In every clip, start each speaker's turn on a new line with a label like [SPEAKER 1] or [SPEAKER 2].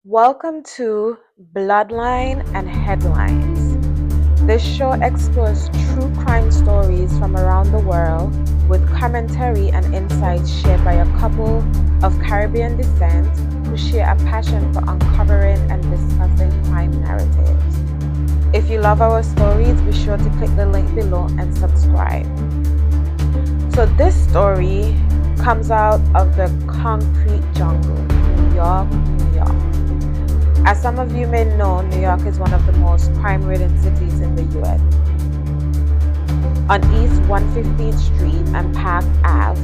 [SPEAKER 1] Welcome to Bloodline and Headlines. This show explores true crime stories from around the world with commentary and insights shared by a couple of Caribbean descent who share a passion for uncovering and discussing crime narratives. If you love our stories, be sure to click the link below and subscribe. So, this story comes out of the concrete jungle, New York, New York. As some of you may know, New York is one of the most crime-ridden cities in the US. On East 115th Street and Park Ave,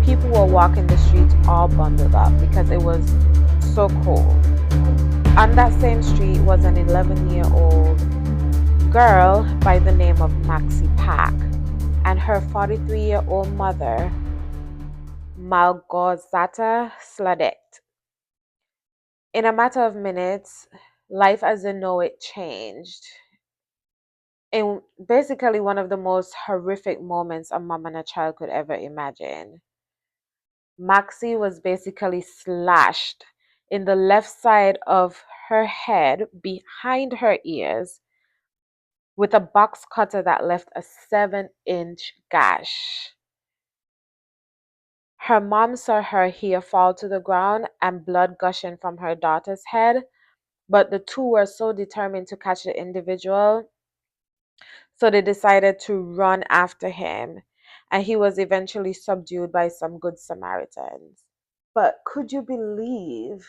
[SPEAKER 1] people were walking the streets all bundled up because it was so cold. On that same street was an 11-year-old girl by the name of Maxie Pack and her 43-year-old mother, Malgorzata Sladet. In a matter of minutes, life as they know it changed. In basically one of the most horrific moments a mom and a child could ever imagine. Maxie was basically slashed in the left side of her head behind her ears with a box cutter that left a 7-inch gash. Her mom saw her hair fall to the ground and blood gushing from her daughter's head, but the two were so determined to catch the individual, so they decided to run after him, and he was eventually subdued by some good Samaritans. But could you believe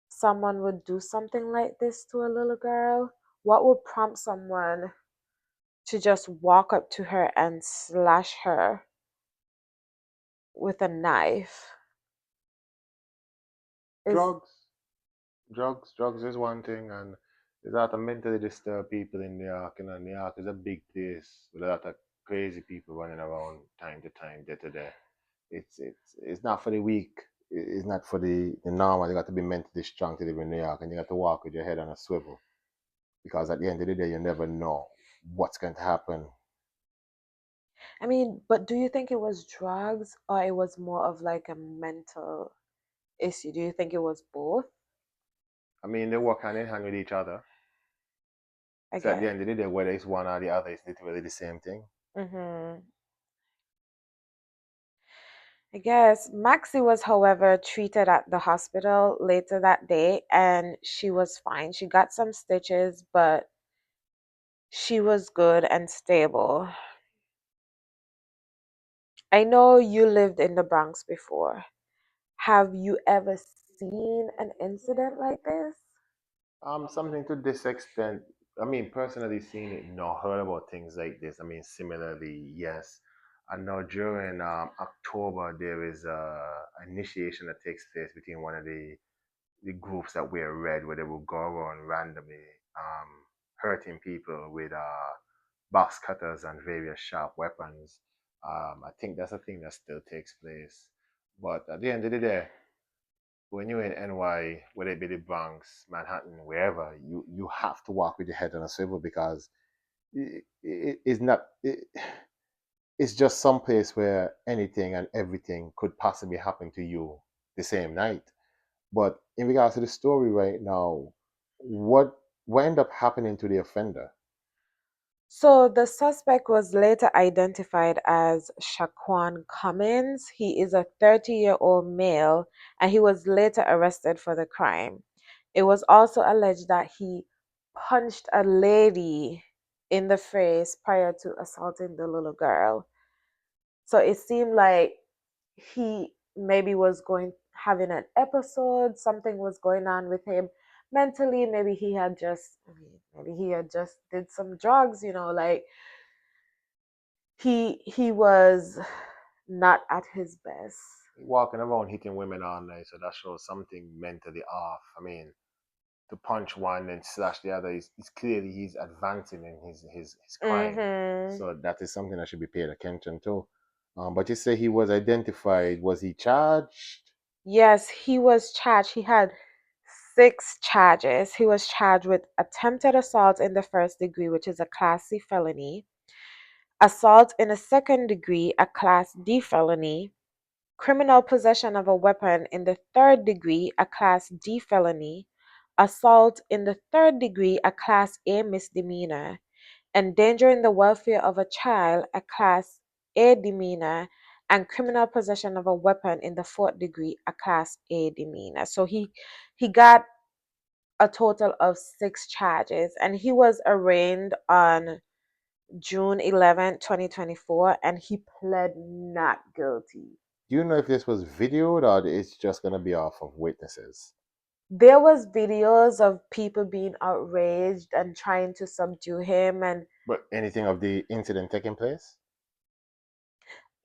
[SPEAKER 1] someone would do something like this to a little girl? What would prompt someone to just walk up to her and slash her with a knife? Is
[SPEAKER 2] Drugs, drugs is one thing, and there's a lot of mentally disturbed people in New York. You know, New York is a big place with a lot of crazy people running around time to time, day to day. It's not for the weak. It's not for the normal. You got to be mentally strong to live in New York, and you got to walk with your head on a swivel because at the end of the day, you never know what's going to happen.
[SPEAKER 1] I mean, but do you think it was drugs or it was more of like a mental issue? Do you think it was both?
[SPEAKER 2] I mean, they work hand in hand with each other.
[SPEAKER 1] I
[SPEAKER 2] So at the
[SPEAKER 1] guess.
[SPEAKER 2] end of the day, whether it's one or the other, it's literally the same thing.
[SPEAKER 1] Mm-hmm. I guess Maxie was, however, treated at the hospital later that day and she was fine. She got some stitches, but she was good and stable. I know you lived in the Bronx before. Have you ever seen an incident like this?
[SPEAKER 2] Something to this extent. I mean, personally, seen it, no, heard about things like this. I mean, similarly, yes. I know during October there is initiation that takes place between one of the groups that wear red, where they will go around randomly hurting people with box cutters and various sharp weapons. I think that's a thing that still takes place. But at the end of the day, when you're in NY, whether it be the Bronx, Manhattan, wherever, you have to walk with your head on a swivel because it's not. It's just some place where anything and everything could possibly happen to you the same night. But in regards to the story right now, what what ended up happening to the offender?
[SPEAKER 1] So the suspect was later identified as Shaquan Cummins. He is a 30-year-old male and he was later arrested for the crime. It was also alleged that he punched a lady in the face prior to assaulting the little girl. So it seemed like he maybe was going having an episode, something was going on with him mentally. Maybe he had just maybe he had just did some drugs, like he was not at his best.
[SPEAKER 2] Walking around hitting women all night, so that shows something mentally off. I mean, to punch one and slash the other is clearly he's advancing in his crime.
[SPEAKER 1] Hmm.
[SPEAKER 2] So that is something that should be paid attention to. But you say he was identified. Was he charged?
[SPEAKER 1] Yes, he was charged. He had 6 charges. He was charged with attempted assault in the first degree, which is a Class C felony, assault in a second degree, a Class D felony, criminal possession of a weapon in the third degree, a Class D felony, assault in the third degree, a Class A misdemeanor, endangering the welfare of a child, a Class A demeanor, and criminal possession of a weapon in the fourth degree, a Class A demeanor. So he got a total of 6 charges, and he was arraigned on June 11th, 2024, and he pled not guilty.
[SPEAKER 2] Do you know if this was videoed or it's just gonna be off of witnesses?
[SPEAKER 1] There was videos of people being outraged and trying to subdue him, and
[SPEAKER 2] But anything of the incident taking place?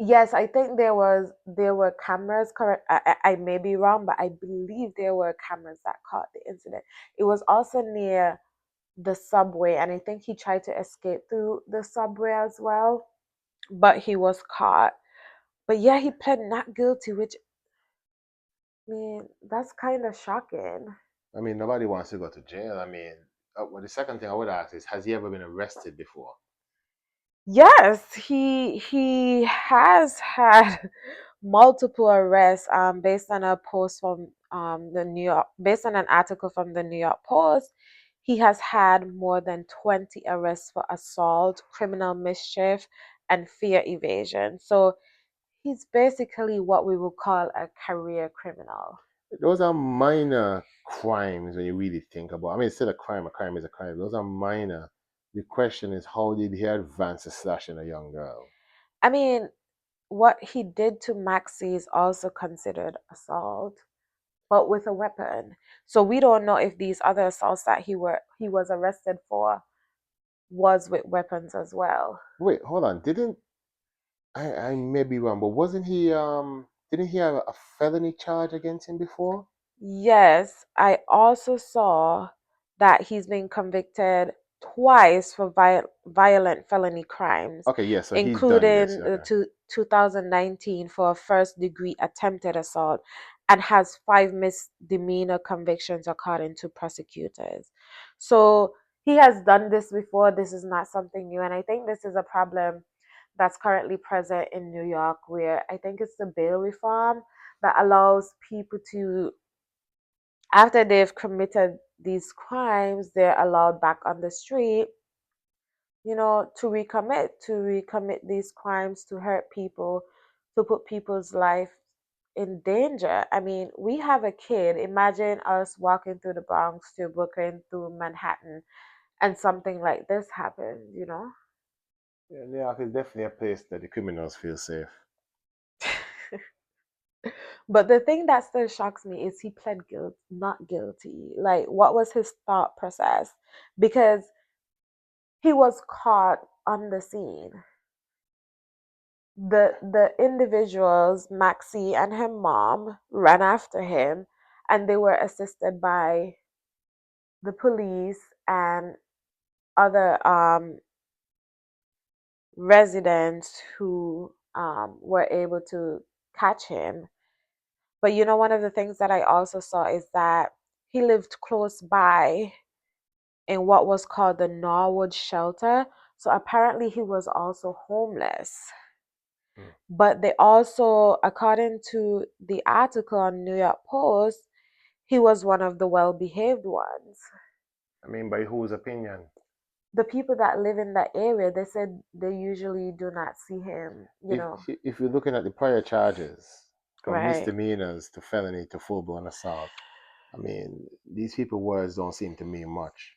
[SPEAKER 1] yes, I think there were cameras. Correct, I may be wrong, but I believe there were cameras that caught the incident. It was also near the subway, and I think he tried to escape through the subway as well, but he was caught. But yeah, he pled not guilty, which, I mean, that's kind of shocking.
[SPEAKER 2] I mean, nobody wants to go to jail. I mean, well, the second thing I would ask is, has he ever been arrested before?
[SPEAKER 1] Yes, he has had multiple arrests based on a post from the New York based on an article from the New York Post. He has had more than 20 arrests for assault, criminal mischief, and fear evasion. So he's basically what we would call a career criminal.
[SPEAKER 2] Those are minor crimes when you really think about. I mean, it's still a crime. A crime is a crime. Those are minor. The question is, how did he advance a slash in a young girl?
[SPEAKER 1] I mean, what he did to Maxie is also considered assault, but with a weapon. So we don't know if these other assaults that he was arrested for was with weapons as well.
[SPEAKER 2] Wait, hold on. Didn't I may be wrong, but wasn't he didn't he have a felony charge against him before?
[SPEAKER 1] Yes, I also saw that he's been convicted twice for violent felony crimes,
[SPEAKER 2] Okay, yeah, so he's done this.
[SPEAKER 1] including
[SPEAKER 2] Okay.
[SPEAKER 1] 2019 for a first degree attempted assault, and has 5 misdemeanor convictions according to prosecutors. So he has done this before. This is not something new. And I think this is a problem that's currently present in New York, where I think it's the bail reform that allows people to, after they've committed these crimes, they're allowed back on the street, to recommit these crimes, to hurt people, to put people's life in danger. I mean, we have a kid. Imagine us walking through the Bronx to Brooklyn through Manhattan and something like this happens.
[SPEAKER 2] Yeah, New York is definitely a place that the criminals feel safe.
[SPEAKER 1] But the thing that still shocks me is he pled not guilty. Like, what was his thought process? Because he was caught on the scene. The individuals, Maxie and her mom, ran after him, and they were assisted by the police and other residents who were able to catch him. But one of the things that I also saw is that he lived close by in what was called the Norwood shelter. So apparently he was also homeless.
[SPEAKER 2] Hmm.
[SPEAKER 1] But they also, according to the article on New York Post, he was one of the well-behaved ones.
[SPEAKER 2] I mean, by whose opinion?
[SPEAKER 1] The people that live in that area, they said they usually do not see him,
[SPEAKER 2] If you're looking at the prior charges, from
[SPEAKER 1] right?
[SPEAKER 2] misdemeanors to felony to full blown assault, I mean, these people words don't seem to mean much.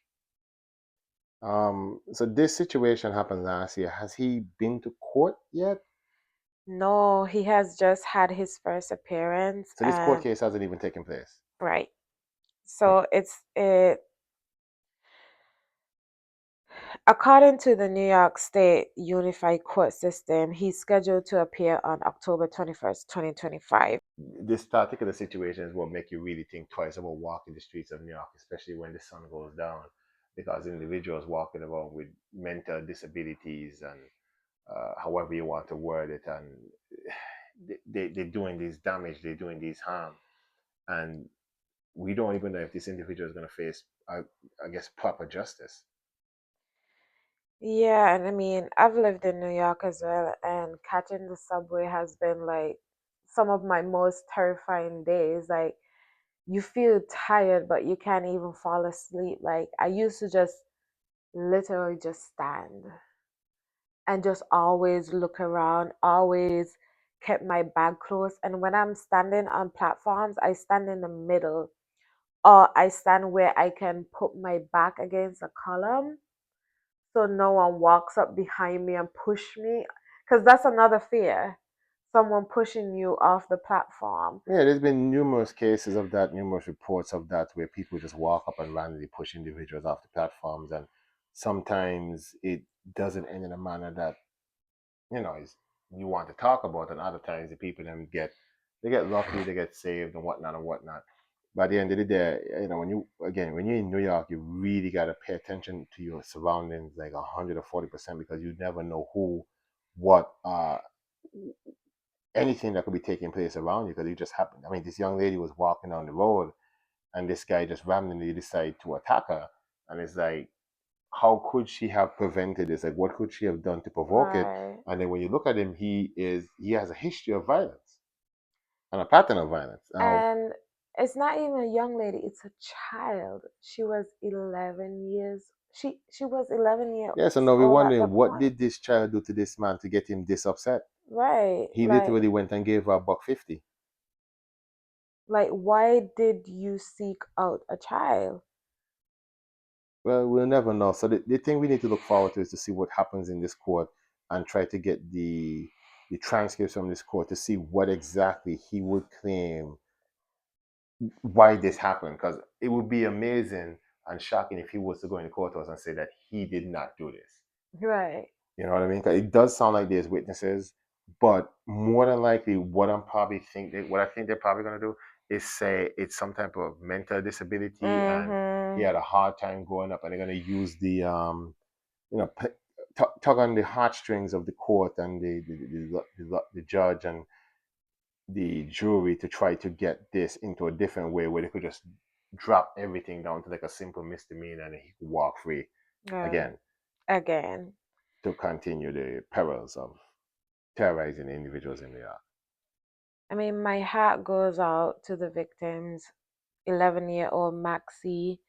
[SPEAKER 2] So this situation happened last year. Has he been to court yet?
[SPEAKER 1] No, he has just had his first appearance,
[SPEAKER 2] So this court
[SPEAKER 1] and
[SPEAKER 2] case hasn't even taken place.
[SPEAKER 1] right.
[SPEAKER 2] Hmm.
[SPEAKER 1] So according to the New York State Unified Court System, he's scheduled to appear on October 21st, 2025.
[SPEAKER 2] This particular situation is what make you really think twice about walking the streets of New York, especially when the sun goes down, because individuals walking around with mental disabilities and however you want to word it, and they're doing this damage, they're doing this harm, and we don't even know if this individual is going to face, I guess, proper justice.
[SPEAKER 1] Yeah, and I mean, I've lived in New York as well, and catching the subway has been like some of my most terrifying days. Like you feel tired, but you can't even fall asleep. Like I used to just literally just stand and just always look around, always kept my back close. And when I'm standing on platforms, I stand in the middle or I stand where I can put my back against a column so no one walks up behind me and push me. Because that's another fear, someone pushing you off the platform.
[SPEAKER 2] Yeah, there's been numerous cases of that, numerous reports of that, where people just walk up and randomly push individuals off the platforms, and sometimes it doesn't end in a manner that is you want to talk about, and other times the people then get lucky, they get saved and whatnot and whatnot. By the end of the day, when you're in New York, you really gotta pay attention to your surroundings like 140%, because you never know what, anything that could be taking place around you, because it just happened. I mean, this young lady was walking down the road, and this guy just randomly decided to attack her, and it's like, how could she have prevented this? Like, what could she have done to provoke it?
[SPEAKER 1] Right.
[SPEAKER 2] And then when you look at him, he has a history of violence and a pattern of violence. Now,
[SPEAKER 1] And it's not even a young lady, it's a child. She was 11 years. She was 11 years
[SPEAKER 2] yeah, so now we're
[SPEAKER 1] old at the
[SPEAKER 2] wondering, what
[SPEAKER 1] point.
[SPEAKER 2] did this child do to this man to get him this upset?
[SPEAKER 1] Right.
[SPEAKER 2] He literally went and gave her a buck 50.
[SPEAKER 1] Like why did you seek out a child?
[SPEAKER 2] Well, we'll never know. So the thing we need to look forward to is to see what happens in this court, and try to get the transcripts from this court to see what exactly he would claim why this happened, because it would be amazing and shocking if he was to go in the courthouse and say that he did not do this.
[SPEAKER 1] Right.
[SPEAKER 2] You know what I mean? 'Cause it does sound like there's witnesses, but more than likely, what I think they're probably gonna do is say it's some type of mental disability, and he
[SPEAKER 1] Mm-hmm.
[SPEAKER 2] had a hard time growing up, and they're gonna use the tug on the heartstrings of the court and the judge and the jury to try to get this into a different way, where they could just drop everything down to like a simple misdemeanor, and he could walk free
[SPEAKER 1] Right.
[SPEAKER 2] again
[SPEAKER 1] Again.
[SPEAKER 2] to continue the perils of terrorizing individuals in New York.
[SPEAKER 1] I mean, my heart goes out to the victims, 11-year-old Maxie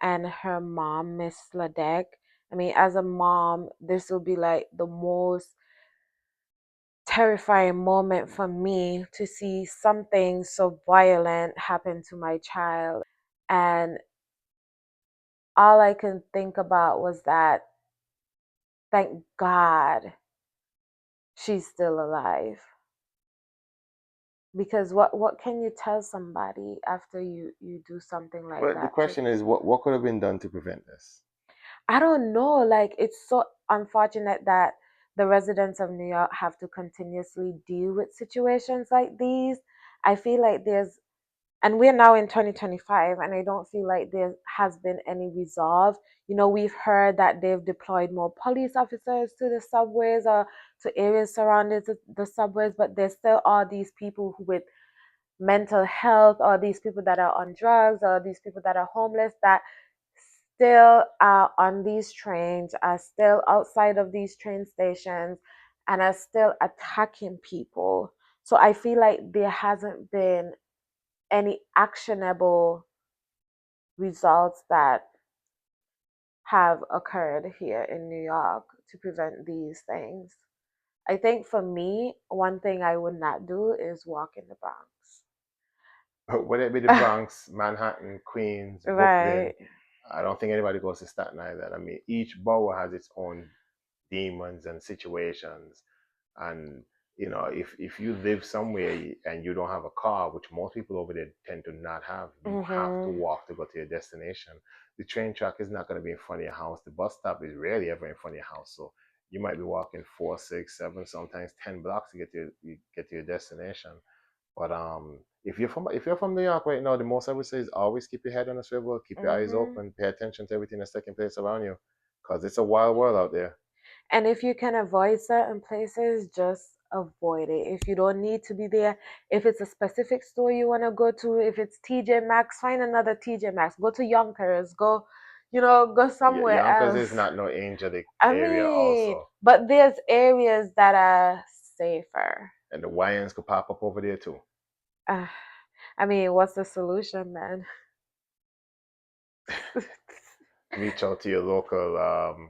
[SPEAKER 1] and her mom, Miss Ladek. I mean, as a mom, this will be like the most terrifying moment for me to see something so violent happen to my child. And all I can think about was that, thank God she's still alive. Because what can you tell somebody after you do something like
[SPEAKER 2] But the
[SPEAKER 1] that to
[SPEAKER 2] question is, what could have been done to prevent this?
[SPEAKER 1] I don't know. Like, it's so unfortunate that the residents of New York have to continuously deal with situations like these. I feel like and we're now in 2025, and I don't feel like there has been any resolve. We've heard that they've deployed more police officers to the subways or to areas surrounding the subways, but there's still all these people with mental health, or these people that are on drugs, or these people that are homeless, that still are on these trains, are still outside of these train stations, and are still attacking people. So I feel like there hasn't been any actionable results that have occurred here in New York to prevent these things. I think for me, one thing I would not do is walk in the
[SPEAKER 2] Whether it be the
[SPEAKER 1] Bronx.
[SPEAKER 2] Bronx, Manhattan, Queens, Brooklyn,
[SPEAKER 1] Right.
[SPEAKER 2] I don't think anybody goes to Staten Island. I mean, each borough has its own demons and situations. And if you live somewhere and you don't have a car, which most people over there tend to not have, you have to
[SPEAKER 1] Mhm.
[SPEAKER 2] walk to go to your destination. The train track is not going to be in front of your house. The bus stop is rarely ever in front of your house. So you might be walking 4, 6, 7, sometimes 10 blocks to get to your destination. But if you're from New York right now, the most I would say is always keep your head on a swivel, keep your eyes
[SPEAKER 1] Mhm.
[SPEAKER 2] open, pay attention to everything that's taking place around you, because it's a wild world out there.
[SPEAKER 1] And if you can avoid certain places, just avoid it. If you don't need to be there, if it's a specific store you want to go to, if it's TJ Maxx, find another TJ Maxx. Go to Yonkers. Go somewhere
[SPEAKER 2] Yonkers is
[SPEAKER 1] else.
[SPEAKER 2] not no angelic
[SPEAKER 1] I
[SPEAKER 2] area
[SPEAKER 1] mean,
[SPEAKER 2] also.
[SPEAKER 1] but there's areas that are safer.
[SPEAKER 2] And the YNs could pop up over there too.
[SPEAKER 1] Uh, I mean, what's the solution then?
[SPEAKER 2] Reach out to your local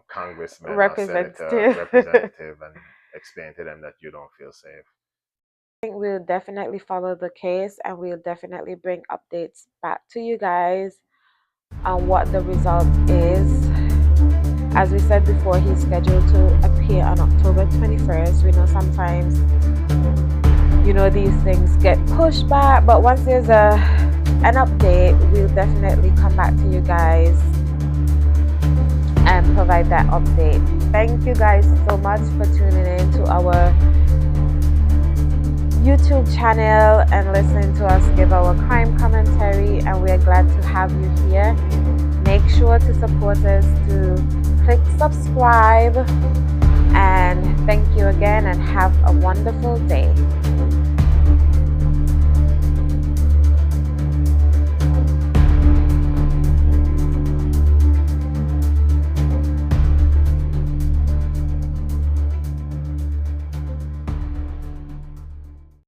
[SPEAKER 2] congressman or senator
[SPEAKER 1] Representative.
[SPEAKER 2] representative and explain to them that you don't feel safe.
[SPEAKER 1] I think we'll definitely follow the case and we'll definitely bring updates back to you guys on what the result is. As we said before, he's scheduled to appear on October 21st. We know sometimes, these things get pushed back, but once there's an update, we'll definitely come back to you guys and provide that update. Thank you guys so much for tuning in to our YouTube channel and listening to us give our crime commentary, and we're glad to have you here. Make sure to support us, to click subscribe, and thank you again and have a wonderful day.